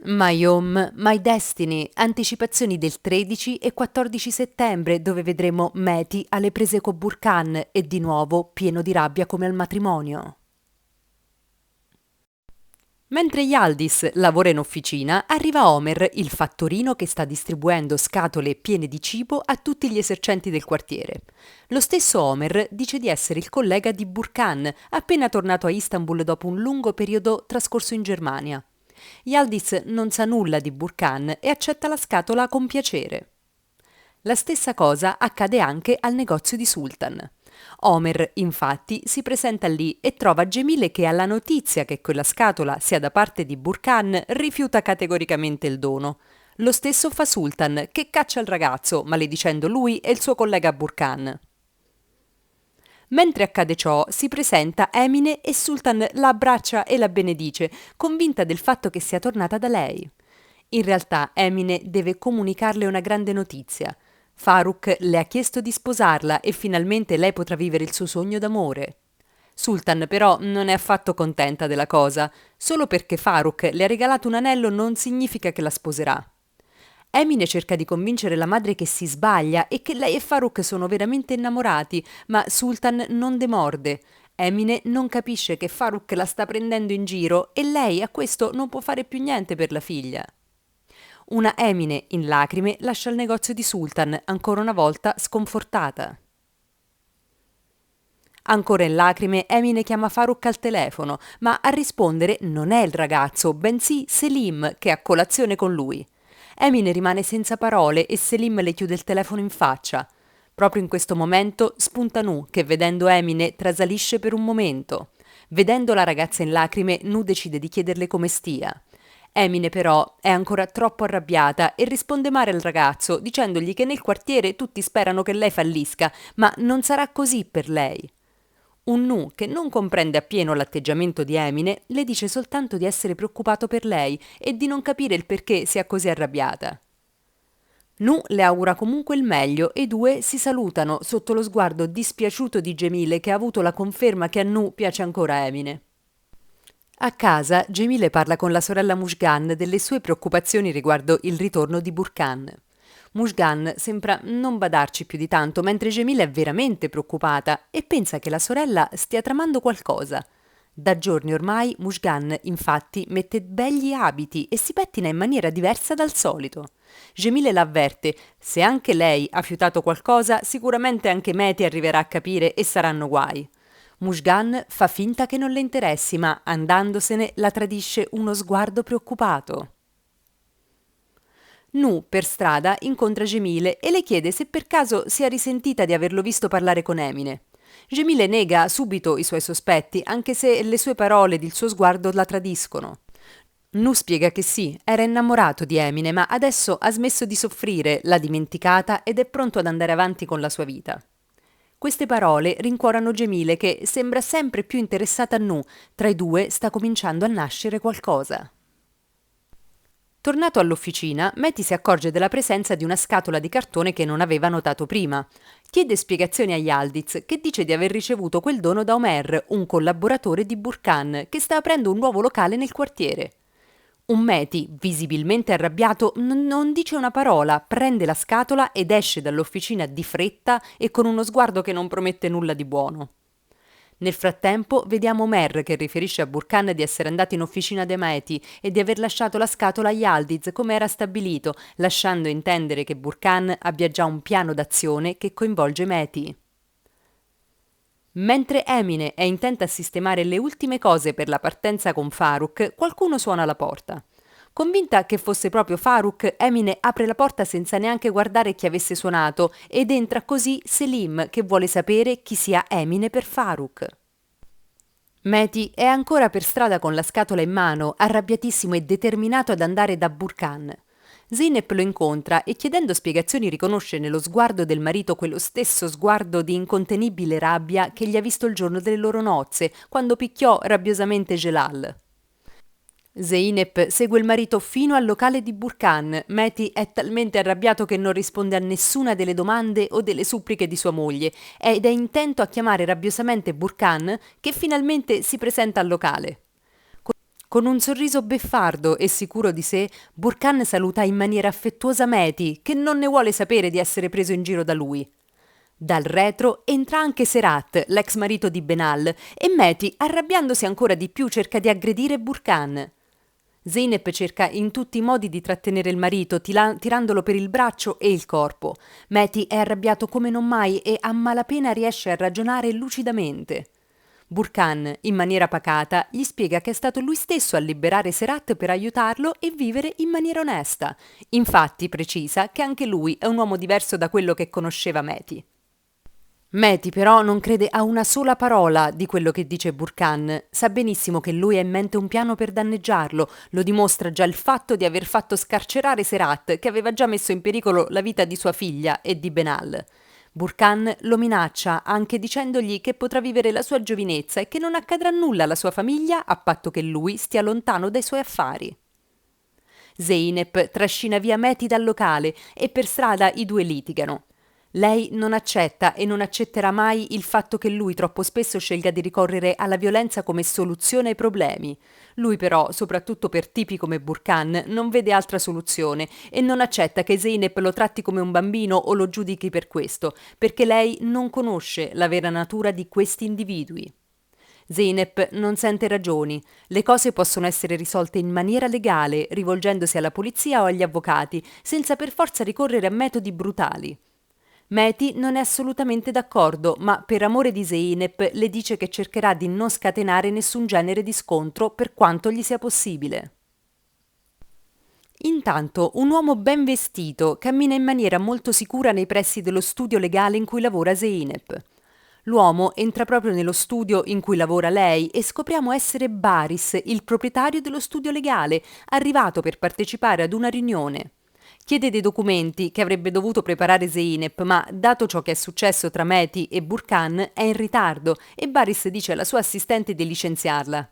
My Home, My Destiny, anticipazioni del 13 e 14 settembre dove vedremo Mehdi alle prese con Burkan e di nuovo pieno di rabbia come al matrimonio. Mentre Yaldis lavora in officina, arriva Homer, il fattorino che sta distribuendo scatole piene di cibo a tutti gli esercenti del quartiere. Lo stesso Homer dice di essere il collega di Burkan, appena tornato a Istanbul dopo un lungo periodo trascorso in Germania. Yaldis non sa nulla di Burkan e accetta la scatola con piacere. La stessa cosa accade anche al negozio di Sultan. Homer, infatti, si presenta lì e trova Cemile che alla notizia che quella scatola sia da parte di Burkan rifiuta categoricamente il dono. Lo stesso fa Sultan, che caccia il ragazzo, maledicendo lui e il suo collega Burkan. Mentre accade ciò, si presenta Emine e Sultan la abbraccia e la benedice, convinta del fatto che sia tornata da lei. In realtà Emine deve comunicarle una grande notizia. Faruk le ha chiesto di sposarla e finalmente lei potrà vivere il suo sogno d'amore. Sultan però non è affatto contenta della cosa, solo perché Faruk le ha regalato un anello non significa che la sposerà. Emine cerca di convincere la madre che si sbaglia e che lei e Faruk sono veramente innamorati, ma Sultan non demorde. Emine non capisce che Faruk la sta prendendo in giro e lei a questo non può fare più niente per la figlia. Una Emine in lacrime lascia il negozio di Sultan, ancora una volta sconfortata. Ancora in lacrime, Emine chiama Faruk al telefono, ma a rispondere non è il ragazzo, bensì Selim, che è a colazione con lui. Emine rimane senza parole e Selim le chiude il telefono in faccia. Proprio in questo momento spunta Nu, che vedendo Emine trasalisce per un momento. Vedendo la ragazza in lacrime, Nu decide di chiederle come stia. Emine però è ancora troppo arrabbiata e risponde male al ragazzo, dicendogli che nel quartiere tutti sperano che lei fallisca, ma non sarà così per lei. Un Nu che non comprende appieno l'atteggiamento di Emine le dice soltanto di essere preoccupato per lei e di non capire il perché sia così arrabbiata. Nu le augura comunque il meglio e i due si salutano sotto lo sguardo dispiaciuto di Cemile che ha avuto la conferma che a Nu piace ancora Emine. A casa, Cemile parla con la sorella Mushgan delle sue preoccupazioni riguardo il ritorno di Burkan. Mushgan sembra non badarci più di tanto, mentre Cemile è veramente preoccupata e pensa che la sorella stia tramando qualcosa. Da giorni ormai Mushgan, infatti, mette begli abiti e si pettina in maniera diversa dal solito. Cemile l'avverte: se anche lei ha fiutato qualcosa, sicuramente anche Mehdi arriverà a capire e saranno guai. Mushgan fa finta che non le interessi, ma andandosene la tradisce uno sguardo preoccupato. Nu, per strada, incontra Cemile e le chiede se per caso sia risentita di averlo visto parlare con Emine. Cemile nega subito i suoi sospetti, anche se le sue parole ed il suo sguardo la tradiscono. Nu spiega che sì, era innamorato di Emine, ma adesso ha smesso di soffrire, l'ha dimenticata ed è pronto ad andare avanti con la sua vita. Queste parole rincuorano Cemile che sembra sempre più interessata a Nu, tra i due sta cominciando a nascere qualcosa. Tornato all'officina, Mehdi si accorge della presenza di una scatola di cartone che non aveva notato prima. Chiede spiegazioni a Yaldiz, che dice di aver ricevuto quel dono da Omer, un collaboratore di Burkan, che sta aprendo un nuovo locale nel quartiere. Un Mehdi, visibilmente arrabbiato, non dice una parola, prende la scatola ed esce dall'officina di fretta e con uno sguardo che non promette nulla di buono. Nel frattempo vediamo Mer che riferisce a Burkan di essere andato in officina dei Mehdi e di aver lasciato la scatola a Yaldiz come era stabilito, lasciando intendere che Burkan abbia già un piano d'azione che coinvolge Mehdi. Mentre Emine è intenta a sistemare le ultime cose per la partenza con Faruk, qualcuno suona alla porta. Convinta che fosse proprio Faruk, Emine apre la porta senza neanche guardare chi avesse suonato ed entra così Selim che vuole sapere chi sia Emine per Faruk. Mehdi è ancora per strada con la scatola in mano, arrabbiatissimo e determinato ad andare da Burkan. Zeynep lo incontra e chiedendo spiegazioni riconosce nello sguardo del marito quello stesso sguardo di incontenibile rabbia che gli ha visto il giorno delle loro nozze, quando picchiò rabbiosamente Celal. Zeynep segue il marito fino al locale di Burkan. Mehdi è talmente arrabbiato che non risponde a nessuna delle domande o delle suppliche di sua moglie ed è intento a chiamare rabbiosamente Burkan che finalmente si presenta al locale. Con un sorriso beffardo e sicuro di sé, Burkan saluta in maniera affettuosa Mehdi, che non ne vuole sapere di essere preso in giro da lui. Dal retro entra anche Serhat, l'ex marito di Benal, e Mehdi, arrabbiandosi ancora di più, cerca di aggredire Burkan. Zeynep cerca in tutti i modi di trattenere il marito, tirandolo per il braccio e il corpo. Mehdi è arrabbiato come non mai e a malapena riesce a ragionare lucidamente. Burkan, in maniera pacata, gli spiega che è stato lui stesso a liberare Serhat per aiutarlo e vivere in maniera onesta. Infatti precisa che anche lui è un uomo diverso da quello che conosceva Mehdi. Mehdi però non crede a una sola parola di quello che dice Burkan. Sa benissimo che lui ha in mente un piano per danneggiarlo. Lo dimostra già il fatto di aver fatto scarcerare Serhat, che aveva già messo in pericolo la vita di sua figlia e di Benal. Burkan lo minaccia anche dicendogli che potrà vivere la sua giovinezza e che non accadrà nulla alla sua famiglia a patto che lui stia lontano dai suoi affari. Zeynep trascina via Mehdi dal locale e per strada i due litigano. Lei non accetta e non accetterà mai il fatto che lui troppo spesso scelga di ricorrere alla violenza come soluzione ai problemi. Lui però, soprattutto per tipi come Burkan, non vede altra soluzione e non accetta che Zeynep lo tratti come un bambino o lo giudichi per questo, perché lei non conosce la vera natura di questi individui. Zeynep non sente ragioni. Le cose possono essere risolte in maniera legale, rivolgendosi alla polizia o agli avvocati, senza per forza ricorrere a metodi brutali. Mehdi non è assolutamente d'accordo, ma per amore di Zeynep le dice che cercherà di non scatenare nessun genere di scontro per quanto gli sia possibile. Intanto un uomo ben vestito cammina in maniera molto sicura nei pressi dello studio legale in cui lavora Zeynep. L'uomo entra proprio nello studio in cui lavora lei e scopriamo essere Baris, il proprietario dello studio legale, arrivato per partecipare ad una riunione. Chiede dei documenti che avrebbe dovuto preparare Zeynep, ma dato ciò che è successo tra Mehdi e Burkan è in ritardo e Baris dice alla sua assistente di licenziarla.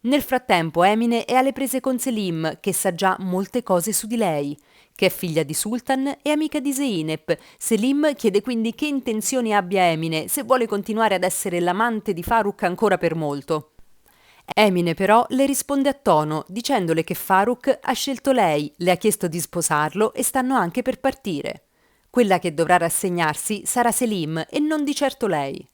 Nel frattempo Emine è alle prese con Selim, che sa già molte cose su di lei. Che è figlia di Sultan e amica di Zeynep. Selim chiede quindi che intenzioni abbia Emine, se vuole continuare ad essere l'amante di Faruk ancora per molto. Emine però le risponde a tono, dicendole che Faruk ha scelto lei, le ha chiesto di sposarlo e stanno anche per partire. Quella che dovrà rassegnarsi sarà Selim e non di certo lei.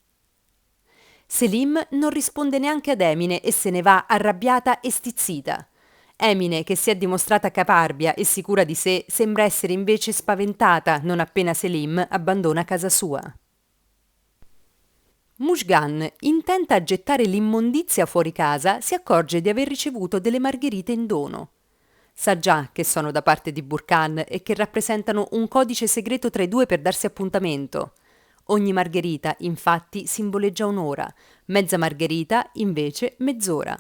Selim non risponde neanche ad Emine e se ne va arrabbiata e stizzita. Emine, che si è dimostrata caparbia e sicura di sé, sembra essere invece spaventata non appena Selim abbandona casa sua. Mushgan, intenta a gettare l'immondizia fuori casa, si accorge di aver ricevuto delle margherite in dono. Sa già che sono da parte di Burkan e che rappresentano un codice segreto tra i due per darsi appuntamento. Ogni margherita, infatti, simboleggia un'ora, mezza margherita, invece, mezz'ora.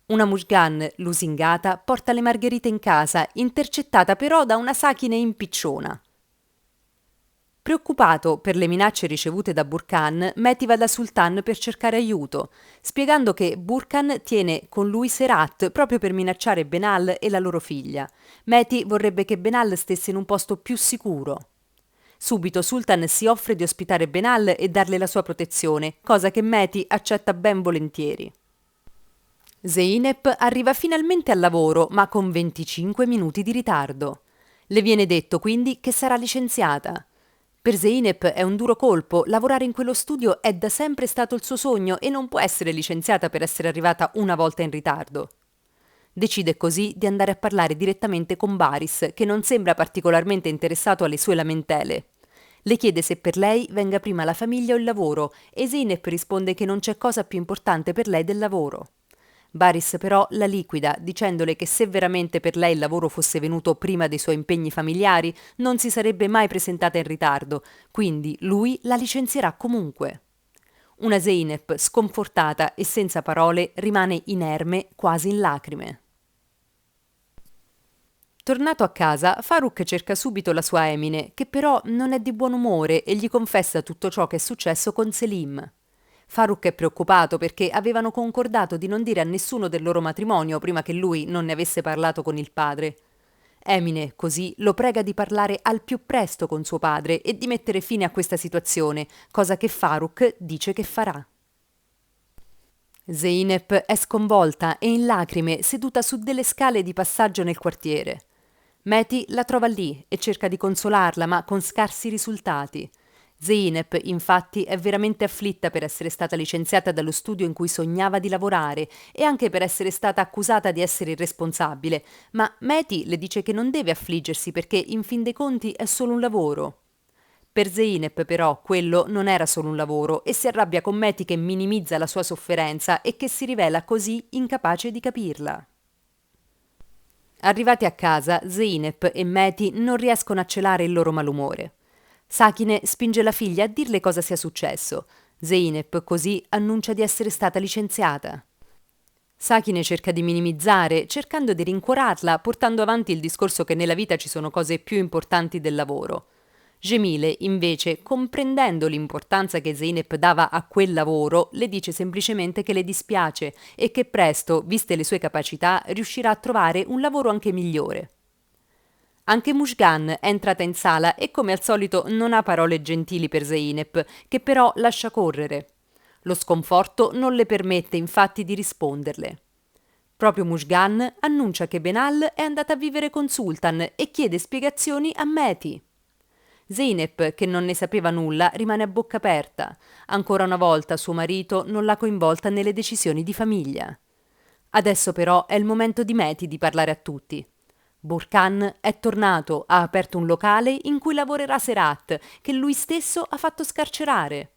Una Mushgan lusingata porta le margherite in casa, intercettata però da una Sakine impicciona. Preoccupato per le minacce ricevute da Burkan, Mehdi va da Sultan per cercare aiuto, spiegando che Burkan tiene con lui Serhat proprio per minacciare Benal e la loro figlia. Mehdi vorrebbe che Benal stesse in un posto più sicuro. Subito Sultan si offre di ospitare Benal e darle la sua protezione, cosa che Mehdi accetta ben volentieri. Zeynep arriva finalmente al lavoro, ma con 25 minuti di ritardo. Le viene detto quindi che sarà licenziata. Per Zeynep è un duro colpo, lavorare in quello studio è da sempre stato il suo sogno e non può essere licenziata per essere arrivata una volta in ritardo. Decide così di andare a parlare direttamente con Baris, che non sembra particolarmente interessato alle sue lamentele. Le chiede se per lei venga prima la famiglia o il lavoro e Zeynep risponde che non c'è cosa più importante per lei del lavoro. Baris però la liquida, dicendole che se veramente per lei il lavoro fosse venuto prima dei suoi impegni familiari, non si sarebbe mai presentata in ritardo, quindi lui la licenzierà comunque. Una Zeynep sconfortata e senza parole rimane inerme, quasi in lacrime. Tornato a casa, Faruk cerca subito la sua Emine, che però non è di buon umore e gli confessa tutto ciò che è successo con Selim. Faruk è preoccupato perché avevano concordato di non dire a nessuno del loro matrimonio prima che lui non ne avesse parlato con il padre. Emine, così, lo prega di parlare al più presto con suo padre e di mettere fine a questa situazione, cosa che Faruk dice che farà. Zeynep è sconvolta e in lacrime seduta su delle scale di passaggio nel quartiere. Mehdi la trova lì e cerca di consolarla, ma con scarsi risultati. Zeynep, infatti, è veramente afflitta per essere stata licenziata dallo studio in cui sognava di lavorare e anche per essere stata accusata di essere irresponsabile, ma Mehdi le dice che non deve affliggersi perché in fin dei conti è solo un lavoro. Per Zeynep però quello non era solo un lavoro e si arrabbia con Mehdi che minimizza la sua sofferenza e che si rivela così incapace di capirla. Arrivati a casa, Zeynep e Mehdi non riescono a celare il loro malumore. Sakine spinge la figlia a dirle cosa sia successo. Zeynep così annuncia di essere stata licenziata. Sakine cerca di minimizzare, cercando di rincuorarla, portando avanti il discorso che nella vita ci sono cose più importanti del lavoro. Gemile, invece, comprendendo l'importanza che Zeynep dava a quel lavoro, le dice semplicemente che le dispiace e che presto, viste le sue capacità, riuscirà a trovare un lavoro anche migliore. Anche Mushgan è entrata in sala e come al solito non ha parole gentili per Zeynep, che però lascia correre. Lo sconforto non le permette infatti di risponderle. Proprio Mushgan annuncia che Benal è andata a vivere con Sultan e chiede spiegazioni a Mehdi. Zeynep, che non ne sapeva nulla, rimane a bocca aperta. Ancora una volta suo marito non l'ha coinvolta nelle decisioni di famiglia. Adesso però è il momento di Mehdi di parlare a tutti. Burkan è tornato, ha aperto un locale in cui lavorerà Serat, che lui stesso ha fatto scarcerare.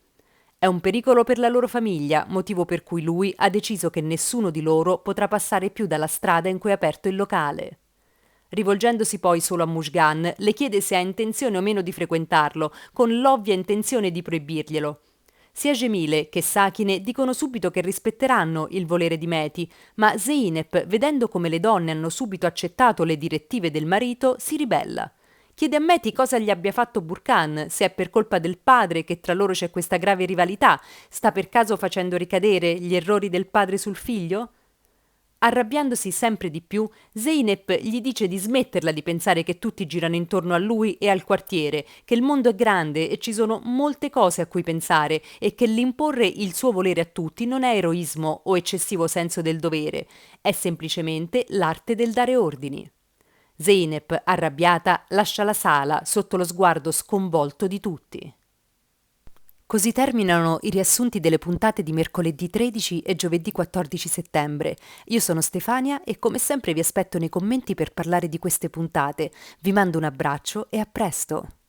È un pericolo per la loro famiglia, motivo per cui lui ha deciso che nessuno di loro potrà passare più dalla strada in cui ha aperto il locale. Rivolgendosi poi solo a Mushgan, le chiede se ha intenzione o meno di frequentarlo, con l'ovvia intenzione di proibirglielo. Sia Gemile che Sakine dicono subito che rispetteranno il volere di Mehdi, ma Zeynep, vedendo come le donne hanno subito accettato le direttive del marito, si ribella. Chiede a Mehdi cosa gli abbia fatto Burkan, se è per colpa del padre che tra loro c'è questa grave rivalità, sta per caso facendo ricadere gli errori del padre sul figlio? Arrabbiandosi sempre di più, Zeynep gli dice di smetterla di pensare che tutti girano intorno a lui e al quartiere, che il mondo è grande e ci sono molte cose a cui pensare e che l'imporre il suo volere a tutti non è eroismo o eccessivo senso del dovere, è semplicemente l'arte del dare ordini. Zeynep, arrabbiata, lascia la sala sotto lo sguardo sconvolto di tutti. Così terminano i riassunti delle puntate di mercoledì 13 e giovedì 14 settembre. Io sono Stefania e come sempre vi aspetto nei commenti per parlare di queste puntate. Vi mando un abbraccio e a presto!